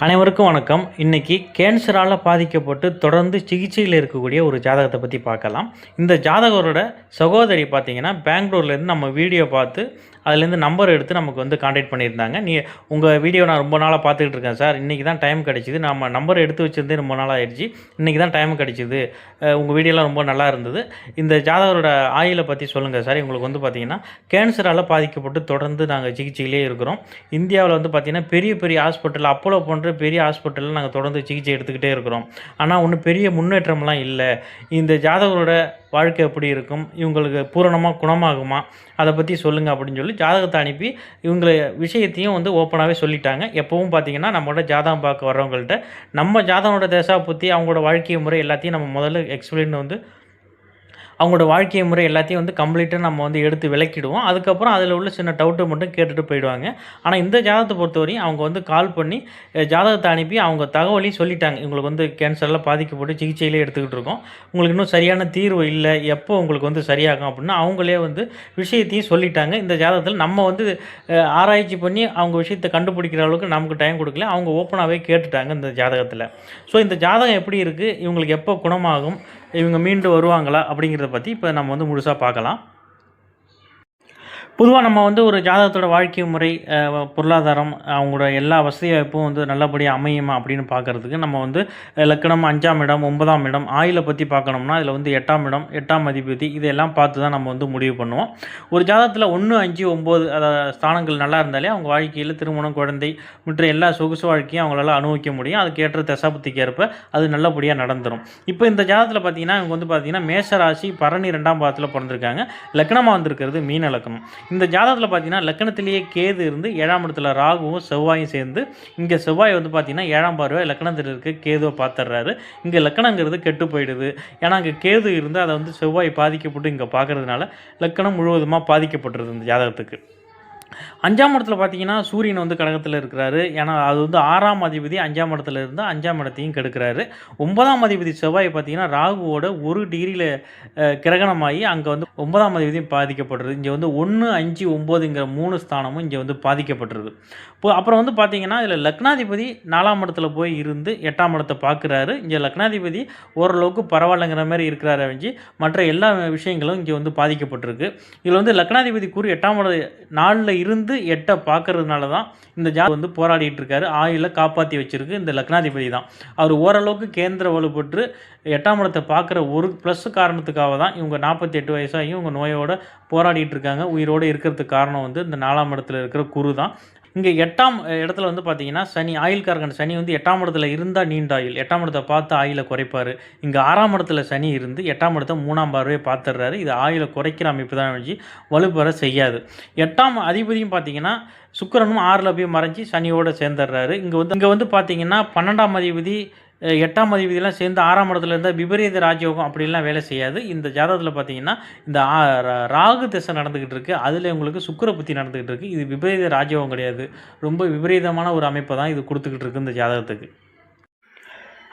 அனைவருக்கும் வணக்கம். இன்னைக்கு கேன்சரால் பாதிக்கப்பட்டு தொடர்ந்து சிகிச்சையில் இருக்கக்கூடிய ஒரு ஜாதகத்தை பற்றி பார்க்கலாம். இந்த ஜாதகரோட சகோதரி பார்த்தீங்கன்னா பெங்களூர்லேருந்து நம்ம வீடியோ பார்த்து அதுலேருந்து நம்பர் எடுத்து நமக்கு வந்து காண்டாக்ட் பண்ணியிருந்தாங்க. உங்கள் வீடியோ நான் ரொம்ப நாளாக பார்த்துக்கிட்டு இருக்கேன் சார். இன்றைக்கி தான் டைம் கிடச்சிது. நம்ம நம்பர் எடுத்து வச்சுருந்தே ரொம்ப நாள் ஆயிடுச்சு. இன்றைக்கி தான் டைம் கிடச்சிது. உங்கள் வீடியோலாம் ரொம்ப நல்லா இருந்தது. இந்த ஜாதகரோட ஆயுளை பற்றி சொல்லுங்கள் சார். உங்களுக்கு வந்து பார்த்திங்கன்னா கேன்சரால் பாதிக்கப்பட்டு தொடர்ந்து நாங்கள் சிகிச்சையிலே இருக்கிறோம். இந்தியாவில் வந்து பார்த்திங்கன்னா பெரிய பெரிய ஹாஸ்பிட்டல் அப்போலோ போன்ற பெரிய ஹாஸ்பிட்டலில் நாங்கள் தொடர்ந்து சிகிச்சை எடுத்துக்கிட்டே இருக்கிறோம். ஆனால் ஒன்றும் பெரிய முன்னேற்றம்லாம் இல்லை. இந்த ஜாதகரோட வாழ்க்கை எப்படி இருக்கும், இவங்களுக்கு பூரணமாக குணமாகுமா, அதை பற்றி சொல்லுங்கள் அப்படின்னு சொல்லி ஜாதகத்தை அனுப்பி இவங்களை விஷயத்தையும் வந்து ஓப்பனாகவே சொல்லிட்டாங்க. எப்போவும் பார்த்திங்கன்னா நம்மளோட ஜாதகம் பார்க்க வர்றவங்கள்ட்ட நம்ம ஜாதகனோட தசா பற்றி அவங்களோட வாழ்க்கை முறை எல்லாத்தையும் நம்ம முதல்ல எக்ஸ்பிளைன் வந்து அவங்களோட வாழ்க்கை முறை எல்லாத்தையும் வந்து கம்ப்ளீட்டாக நம்ம வந்து எடுத்து விளக்கிடுவோம். அதுக்கப்புறம் அதில் உள்ள சின்ன டவுட்டை மட்டும் கேட்டுட்டு போயிடுவாங்க. ஆனால் இந்த ஜாதகத்தை பொறுத்தவரையும் அவங்க வந்து கால் பண்ணி ஜாதகத்தை அனுப்பி அவங்க தகவலையும் சொல்லிட்டாங்க. உங்களுக்கு வந்து கேன்சரில் பாதிக்கப்பட்டு சிகிச்சையிலே எடுத்துக்கிட்டு இருக்கோம், உங்களுக்கு இன்னும் சரியான தீர்வு இல்லை, எப்போ உங்களுக்கு வந்து சரியாகும் அப்படின்னு அவங்களே வந்து விஷயத்தையும் சொல்லிட்டாங்க. இந்த ஜாதகத்தில் நம்ம வந்து ஆராய்ச்சி பண்ணி அவங்க விஷயத்தை கண்டுபிடிக்கிற அளவுக்கு நமக்கு டைம் கொடுக்கல. அவங்க ஓப்பனாகவே கேட்டுட்டாங்க இந்த ஜாதகத்தில். ஸோ இந்த ஜாதகம் எப்படி இருக்குது, இவங்களுக்கு எப்போ குணமாகும், இவங்க மீண்டு வருவாங்களா அப்படிங்கிறத பற்றி இப்போ நம்ம வந்து முழுசாக பார்க்கலாம். பொதுவாக நம்ம வந்து ஒரு ஜாதகத்தோட வாழ்க்கை முறை, பொருளாதாரம், அவங்களோட எல்லா வசதி வாய்ப்பும் வந்து நல்லபடியாக அமையுமா அப்படின்னு பார்க்குறதுக்கு நம்ம வந்து லக்கணம் 5ஆம் இடம் 9ஆம் இடம் ஆயுளை பற்றி பார்க்கணும்னா இதில் வந்து 8ஆம் இடம் 8ஆம் அதிபதி இதெல்லாம் பார்த்து தான் நம்ம வந்து முடிவு பண்ணுவோம். ஒரு ஜாதகத்தில் 1, 5, 9 ஸ்தானங்கள் நல்லா இருந்தாலே அவங்க வாழ்க்கையில் திருமணம், குழந்தை மற்ற எல்லா சொகுசு வாழ்க்கையும் அவங்களால அனுபவிக்க முடியும். அதுக்கேற்ற தசாபுத்திக்கு ஏற்ப அது நல்லபடியாக நடந்துடும். இப்போ இந்த ஜாதகத்தில் பார்த்தீங்கன்னா இவங்க வந்து பார்த்தீங்கன்னா மேஷ ராசி பரணி 2ஆம் பாதத்தில் பிறந்திருக்காங்க. லக்கணமாக வந்திருக்கிறது மீன லக்கணம். இந்த ஜாதகத்தில் பார்த்தீங்கன்னா லக்கணத்திலேயே கேது இருந்து 7ஆம் இடத்துல ராகுவும் செவ்வாயும் சேர்ந்து இங்கே செவ்வாய் வந்து பார்த்தீங்கன்னா 7ஆம் பார்வை லக்கணத்தில் இருக்க கேதுவை பார்த்துடுறாரு. இங்கே லக்கணங்கிறது கெட்டு போயிடுது. ஏன்னா அங்கே கேது இருந்து அதை வந்து செவ்வாய் பாதிக்கப்பட்டு இங்கே பார்க்கறதுனால லக்கணம் முழுவதுமாக பாதிக்கப்பட்டுருது இந்த ஜாதகத்துக்கு. 5ஆம் இடத்துல பார்த்தீங்கன்னா சூரியன் வந்து கடகத்தில் இருக்கிறாரு. ஏன்னா அது வந்து 6ஆம் அதிபதி 5ஆம் இடத்துல இருந்து 5ஆம் இடத்தையும் கெடுக்கிறாரு. 9ஆம் அதிபதி செவ்வாய் பார்த்தீங்கன்னா ராகுவோட 1 டிகிரியில் கிரகணமாகி அங்கே வந்து 9ஆம் அதிபதியும் பாதிக்கப்படுறது. இங்கே வந்து 1, 5, 9ங்கிற 3 ஸ்தானமும் இங்கே வந்து பாதிக்கப்பட்டுருது. அப்புறம் வந்து பார்த்தீங்கன்னா இதில் லக்னாதிபதி 4ஆம் இடத்துல போய் இருந்து 8ஆம் இடத்தை பார்க்குறாரு. இங்கே லக்னாதிபதி ஓரளவுக்கு பரவாயில்லைங்கிற மாதிரி இருக்கிறாரு அழிஞ்சு மற்ற எல்லா விஷயங்களும் இங்கே வந்து பாதிக்கப்பட்டிருக்கு. இதில் வந்து லக்னாதிபதி கூறி 8ஆம் இட 4ல் இருந்து 8 பார்க்கறதுனால தான் இந்த ஜாதகம் வந்து போராடிட்டு இருக்காரு. ஆயுளை காப்பாற்றி வச்சிருக்கு இந்த லக்னாதிபதி தான். அவர் ஓரளவுக்கு கேந்திர வலுப்பட்டு 8ஆம் இடத்தை பார்க்குற ஒரு ப்ளஸ் காரணத்துக்காக தான் இவங்க 48 வயசாகியும் இவங்க நோயோடு போராடிட்டு இருக்காங்க. உயிரோடு இருக்கிறதுக்கு காரணம் வந்து இந்த 4ஆம் இடத்துல இருக்கிற குரு தான். இங்கே 8ஆம் இடத்துல வந்து பார்த்தீங்கன்னா சனி, ஆயுள்காரகன் சனி வந்து 8ஆம் இடத்துல இருந்தால் நீண்ட ஆயுள், 8ஆம் இடத்தை பார்த்து ஆயுளை குறைப்பார். இங்கே 6ஆம் இடத்துல சனி இருந்து 8ஆம் இடத்தை 3ஆம் பார்வையை பார்த்துடுறாரு. இது ஆயுளை குறைக்கிற அமைப்பு தான் வச்சு வலுப்பெற செய்யாது. 8ஆம் அதிபதியும் பார்த்தீங்கன்னா சுக்கிரனும் 6ல் போய் மறைஞ்சி சனியோடு சேர்ந்துடுறாரு. இங்கே வந்து பார்த்தீங்கன்னா 12ஆம் அதிபதி 8ஆம் அதிபதியெல்லாம் சேர்ந்து 6ஆம் இடத்துல இருந்தால் விபரீத ராஜயோகம் அப்படிலாம் வேலை செய்யாது. இந்த ஜாதகத்தில் பார்த்தீங்கன்னா இந்த ராகு திசை நடந்துக்கிட்டு இருக்குது. அதில் உங்களுக்கு சுக்கிர புத்தி நடந்துக்கிட்டு இருக்குது. இது விபரீத ராஜயோகம் கிடையாது. ரொம்ப விபரீதமான ஒரு அமைப்பை தான் இது கொடுத்துக்கிட்டு இருக்குது இந்த ஜாதகத்துக்கு.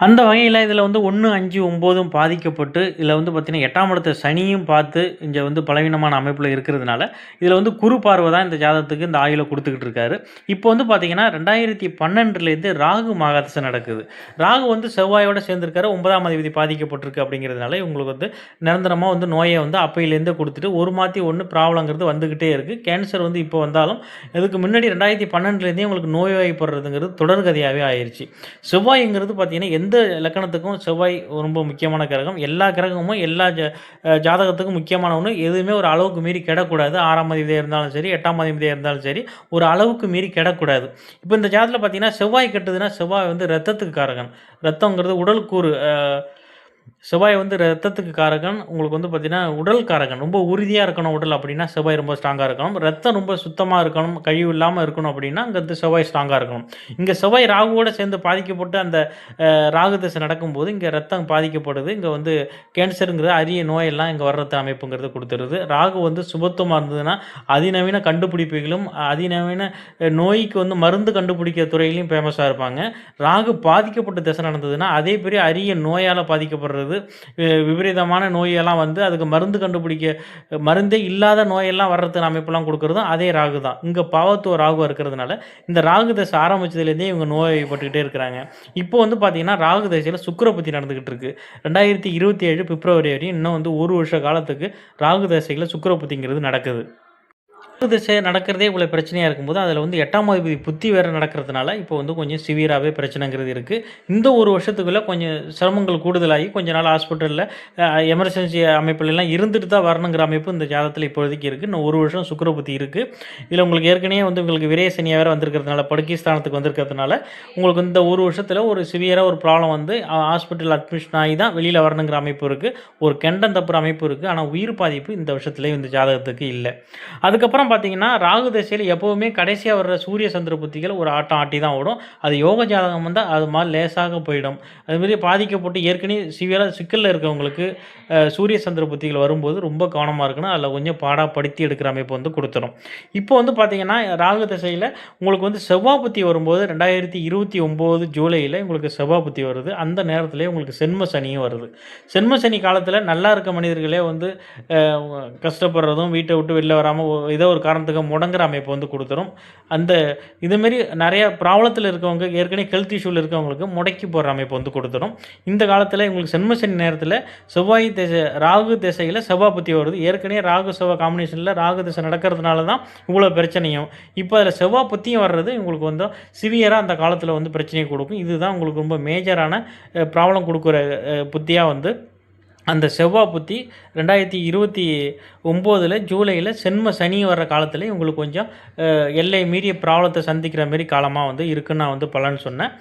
அந்த வகையில் இதில் வந்து 1, 5, 9 பாதிக்கப்பட்டு இதில் வந்து பார்த்திங்கன்னா 8ஆம் இடத்தை சனியும் பார்த்து இங்கே வந்து பலவீனமான அமைப்பில் இருக்கிறதுனால இதில் வந்து குரு பார்வை தான் இந்த ஜாதகத்துக்கு இந்த ஆயுளை கொடுத்துக்கிட்டு இருக்காரு. இப்போ வந்து பார்த்திங்கன்னா 2012 ராகு மகாதசை நடக்குது. ராகு வந்து செவ்வாயோடு சேர்ந்துருக்காரு. 9ஆம் அதிபதி பாதிக்கப்பட்டிருக்கு அப்படிங்கிறதுனால இவங்களுக்கு வந்து நிரந்தரமாக வந்து நோயை வந்து அப்பையிலேருந்தே கொடுத்துட்டு ஒரு மாற்றி ஒன்று ப்ராப்ளங்கிறது வந்துக்கிட்டே இருக்குது. கேன்சர் வந்து இப்போ வந்தாலும் இதுக்கு முன்னாடி 2012 உங்களுக்கு நோய்வாய்ப்படுறதுங்கிறது தொடர்கதையாகவே ஆயிடுச்சு. செவ்வாய்ங்கிறது பார்த்திங்கன்னா எந்த லக்கணத்துக்கும் செவ்வாய் ரொம்ப முக்கியமான கிரகம். எல்லா கிரகமும் எல்லா ஜாதகத்துக்கும் முக்கியமான ஒன்று. எதுவுமே ஒரு அளவுக்கு மீறி கெடக்கூடாது. 6ஆம் அதிபதியாக இருந்தாலும் சரி, 8ஆம் அதிபதியாக இருந்தாலும் சரி, ஒரு அளவுக்கு மீறி கெடக்கூடாது. இப்போ இந்த ஜாதகத்தில் பார்த்தீங்கன்னா செவ்வாய் கெட்டுதுன்னா செவ்வாய் வந்து ரத்தத்துக்கு காரகன். ரத்தங்கிறது உடல் கூறு. செவ்வாய் வந்து ரத்தத்துக்கு காரகன். உங்களுக்கு வந்து பார்த்திங்கன்னா உடல் காரகன். ரொம்ப உறுதியாக இருக்கணும் உடல் அப்படின்னா செவ்வாய் ரொம்ப ஸ்ட்ராங்காக இருக்கணும். ரத்தம் ரொம்ப சுத்தமாக இருக்கணும், கழிவு இல்லாமல் இருக்கணும் அப்படின்னா அங்கே வந்து செவ்வாய் ஸ்ட்ராங்காக இருக்கணும். இங்கே செவ்வாய் ராகுவோடு சேர்ந்து பாதிக்கப்பட்டு அந்த ராகு திசை நடக்கும்போது இங்கே ரத்தம் பாதிக்கப்படுது. இங்கே வந்து கேன்சருங்கிறது அரிய நோயெல்லாம் இங்கே வர்றது அமைப்புங்கிறது கொடுத்துருது. ராகு வந்து சுபத்துவமாக இருந்ததுன்னா அதிநவீன கண்டுபிடிப்புகளும் அதிநவீன நோய்க்கு வந்து மருந்து கண்டுபிடிக்கிற துறையிலையும் ஃபேமஸாக இருப்பாங்க. ராகு பாதிக்கப்பட்ட திசை நடந்ததுன்னா அதே பெரிய அரிய நோயால் பாதிக்கப்படுறது வருது. விபரீதமான நோயெல்லாம் வந்து அதுக்கு மருந்தே இல்லாத நோயெல்லாம் வர்றதுக்கு அமைப்பெல்லாம் கொடுக்குறதும் அதே ராகு தான். இங்கே பாவத்துவ ராகுவாக இருக்கிறதுனால இந்த ராகு தசை ஆரம்பிச்சதுலேருந்தே இவங்க நோய்பட்டுக்கிட்டே இருக்கிறாங்க. இப்போ வந்து பார்த்தீங்கன்னா ராகு தசையில் சுக்கிர புத்தி நடந்துக்கிட்டு இருக்கு. 2027 பிப்ரவரி வரையும் இன்னும் வந்து 1 வருஷ காலத்துக்கு ராகு தசையில் சுக்கிர புத்திங்கிறது நடக்குது. திசை நடக்கிறதே இவ்வளோ பிரச்சனையாக இருக்கும்போது அதில் வந்து 8ஆம் அதிபதி புத்தி வேறு நடக்கிறதுனால இப்போ வந்து கொஞ்சம் சிவியராகவே பிரச்சனைங்கிறது இருக்குது. இந்த ஒரு வருஷத்துக்குள்ளே கொஞ்சம் சிரமங்கள் கூடுதலாகி கொஞ்ச நாள் ஹாஸ்பிட்டலில் எமர்ஜென்சி அமைப்புலலாம் இருந்துட்டு தான் வரணுங்கிற அமைப்பு இந்த ஜாதகத்தில் இப்போதைக்கு இருக்குது. இன்னும் ஒரு வருஷம் சுக்கிர புத்தி இருக்குது. இதில் உங்களுக்கு ஏற்கனவே வந்து உங்களுக்கு விரய சனியாக வேறு வந்திருக்கிறதுனால படுக்கை ஸ்தானத்துக்கு வந்திருக்கிறதுனால உங்களுக்கு இந்த ஒரு வருஷத்தில் ஒரு சிவியராக ஒரு ப்ராப்ளம் வந்து ஹாஸ்பிட்டல் அட்மிஷன் ஆகி தான் வெளியில் வரணுங்கிற அமைப்பு இருக்குது. ஒரு கெண்டம் தப்புற அமைப்பு இருக்குது. ஆனால் உயிர் பாதிப்பு இந்த வருஷத்துலேயும் இந்த ஜாதகத்துக்கு இல்லை. அதுக்கப்புறம் பார்த்தீங்கன்னா ராகு தசையில் எப்போவுமே கடைசியாக வர்ற சூரிய சந்திர புத்திகள் ஒரு ஆட்டம் ஆட்டி தான் ஓடும். அது யோக ஜாதகம் வந்தால் அது மாதிரி லேசாக போயிடும். அதுமாரி பாதிக்கப்பட்டு ஏற்கனவே சிவியராக சிக்கலில் இருக்கவங்களுக்கு சூரிய சந்திர புத்திகள் வரும்போது ரொம்ப கவனமாக இருக்கணும். அதில் கொஞ்சம் பாடாப்படுத்தி எடுக்கிற அமைப்பு வந்து கொடுத்துரும். இப்போ வந்து பார்த்தீங்கன்னா ராகு தசையில் உங்களுக்கு வந்து செவ்வாய் புத்தி வரும்போது 2029 ஜூலையில் உங்களுக்கு செவ்வாய் புத்தி வருது. அந்த நேரத்திலே உங்களுக்கு சென்ம சனியும் வருது. சென்ம சனி காலத்தில் நல்லா இருக்க மனிதர்களே வந்து கஷ்டப்படுறதும் வீட்டை விட்டு வெளில வராமல் ஏதோ ஒரு காரணத்துக்கு முடங்குற அமைப்பு வந்து கொடுத்துரும். அந்த இதுமாரி நிறைய ப்ராப்ளத்தில் இருக்கவங்க ஏற்கனவே ஹெல்த் இஷ்யூவில் இருக்கவங்களுக்கு முடக்கி போடுற அமைப்பு வந்து கொடுத்துரும். இந்த காலத்தில் உங்களுக்கு சென்ம சனி நேரத்தில் செவ்வாய் திசை ராகு திசையில் செவ்வாய் புத்தி வருது. ஏற்கனவே ராகு செவ்வாய் காம்பினேஷனில் ராகு திசை நடக்கிறதுனால தான் இவ்வளோ பிரச்சனையும். இப்போ அதில் செவ்வாய் புத்தியும் வர்றது உங்களுக்கு வந்து சிவியராக அந்த காலத்தில் வந்து பிரச்சனையை கொடுக்கும். இதுதான் உங்களுக்கு ரொம்ப மேஜரான ப்ராப்ளம் கொடுக்குற புத்தியாக வந்து அந்த செவ்வாய் புத்தி 2029 ஜூலையில் சென்ம சனி வர்ற காலத்தில் உங்களுக்கு கொஞ்சம் எல்லை மீறிய ப்ராப்ளத்தை சந்திக்கிற மாரி காலமாக வந்து இருக்குன்னு நான் வந்து பலன் சொன்னேன்.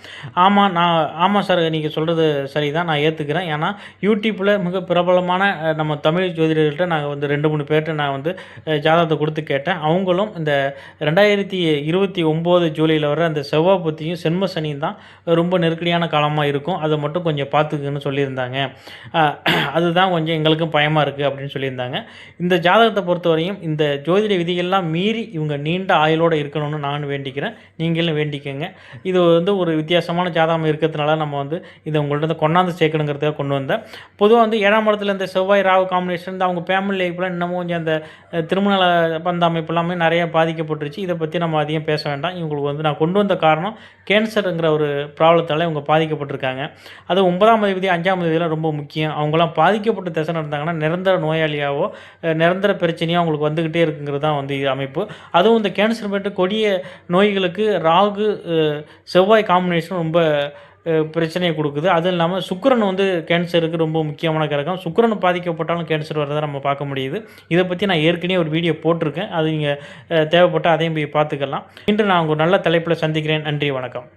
ஆமாம் சார், நீங்கள் சொல்கிறது சரி தான், நான் ஏற்றுக்கிறேன். ஏன்னா யூடியூப்பில் மிக பிரபலமான நம்ம தமிழ் ஜோதிடர்கள்ட்ட நாங்கள் வந்து 2-3 பேர்கிட்ட நான் வந்து ஜாதகத்தை கொடுத்து கேட்டேன். அவங்களும் இந்த 2029 ஜூலையில் வர அந்த செவ்வாய் புத்தியும் சென்ம சனியும் தான் ரொம்ப நெருக்கடியான காலமாக இருக்கும். அதை மட்டும் கொஞ்சம் பார்த்துக்குன்னு சொல்லியிருந்தாங்க. அதுதான் கொஞ்சம் எங்களுக்கும் பயமாக இருக்குது அப்படின்னு சொல்லியிருந்தாங்க. இந்த ஜாதகத்தை பொறுத்தவரையும் இந்த ஜோதிட விதிகள்லாம் மீறி இவங்க நீண்ட ஆயுளோடு இருக்கணும்னு நான் வேண்டிக்கிறேன். நீங்களும் வேண்டிக்கங்க. இது வந்து ஒரு வித்தியாசமான ஜாதகம் இருக்கிறதுனால நம்ம வந்து இதை உங்கள்கிட்ட கொண்டாந்து சேர்க்கணுங்கிறதுக்காக கொண்டு வந்தேன். பொதுவாக வந்து 7ஆம் இடத்துல இந்த செவ்வாய் ராகு காம்பினேஷன் அவங்க ஃபேமிலி லைஃப்பில் இன்னமும் கொஞ்சம் அந்த திருமண பந்த அமைப்பு எல்லாமே நிறைய பாதிக்கப்பட்டுருச்சு. இதை பற்றி நம்ம அதிகம் பேச வேண்டாம். இவங்களுக்கு வந்து நான் கொண்டு வந்த காரணம் கேன்சருங்கிற ஒரு ப்ராப்ளத்தால் இவங்க பாதிக்கப்பட்டிருக்காங்க. அது 9ஆம் அதிபதி 5ஆம் அதிபதியெலாம் ரொம்ப முக்கியம். அவங்களாம் பாதிக்கப்பட்டு திசை நடந்தாங்கன்னா நிரந்தர நோயாளியாவோ நிரந்தர பிரச்சனையாக அவங்களுக்கு வந்துக்கிட்டே இருக்குங்கிறது தான் வந்து அமைப்பு. அதுவும் இந்த கேன்சர் போய்ட்டு கொடிய நோய்களுக்கு ராகு செவ்வாய் காம்பினேஷன் ரொம்ப பிரச்சனையை கொடுக்குது. அதுவும் இல்லாமல் சுக்கிரன் வந்து கேன்சருக்கு ரொம்ப முக்கியமான கிரகம். சுக்கிரன் பாதிக்கப்பட்டாலும் கேன்சர் வரதை நம்ம பார்க்க முடியுது. இதை பற்றி நான் ஏற்கனவே ஒரு வீடியோ போட்டிருக்கேன். அது நீங்கள் தேவைப்பட்டால் அதையும் போய் பார்த்துக்கலாம். இன்று நான் உங்கள் நல்ல தலைப்பில் சந்திக்கிறேன். நன்றி, வணக்கம்.